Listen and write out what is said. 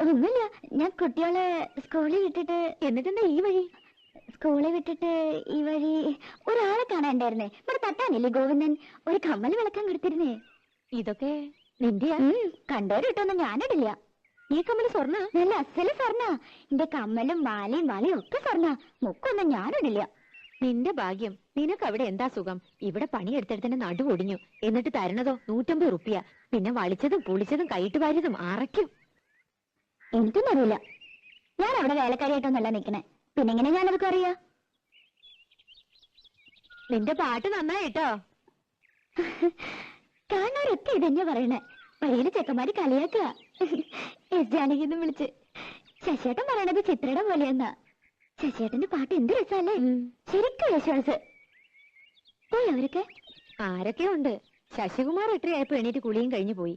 ഒന്നുമില്ല, ഞാൻ കുട്ടികളെ സ്കൂളിൽ വിട്ടിട്ട്. എന്നിട്ടെന്താ ഈ വഴി? സ്കൂളിൽ വിട്ടിട്ട് ഈ വഴി ഒരാളെ കാണാണ്ടായിരുന്നേ. ഇവിടെ തട്ടാനില്ലേ ഗോവിന്ദൻ, ഒരു കമ്മൽ വിളക്കാൻ കൊടുത്തിരുന്നേ. ഇതൊക്കെ നിന്റെയാ? കണ്ടോര് കിട്ടൊന്നും ഞാനിടില്ല. ഈ കമ്മല് സ്വർണ്ണ? നല്ല അസല് സ്വർണ്ണ. എന്റെ കമ്മലും മാലയും വളയും ഒക്കെ സ്വർണ്ണ. മുക്കൊന്നും ഞാനിടില്ല. നിന്റെ ഭാഗ്യം. നിനക്ക് അവിടെ എന്താ സുഖം? ഇവിടെ പണിയെടുത്തെടുത്തിന്റെ നടു ഒടിഞ്ഞു. എന്നിട്ട് തരണതോ 150 റുപ്യ. പിന്നെ വളിച്ചതും പുളിച്ചതും കൈയിട്ട് വാരിയതും അറയ്ക്കും. എനിക്കൊന്നും അറിയില്ല. ഞാൻ അവിടെ വേലക്കാരിയായിട്ടൊന്നല്ല നിക്കണേ. പിന്നെ എങ്ങനെ ഞാനതൊക്കെ അറിയാ? നിന്റെ പാട്ട് നന്നായിട്ടോ. കാണാറൊക്കെ ഇതന്നെ പറയണേ. വഴിയില് ചെക്കന്മാര് കളിയാക്കുക. എസ് ജാനകിന്ന് വിളിച്ച്. ശശിയേട്ടൻ പറയണത് ചിത്രയുടെ പോലെയെന്നാ. ശശിയേട്ടന്റെ പാട്ട് എന്ത് രസമല്ലേ? ശരിക്കും വിശ്വാസ്. പോയി അവരൊക്കെ? ആരൊക്കെ ഉണ്ട്. ശശികുമാർ എട്ടരയായപ്പോ എണീറ്റ് കുളിയും കഴിഞ്ഞു പോയി.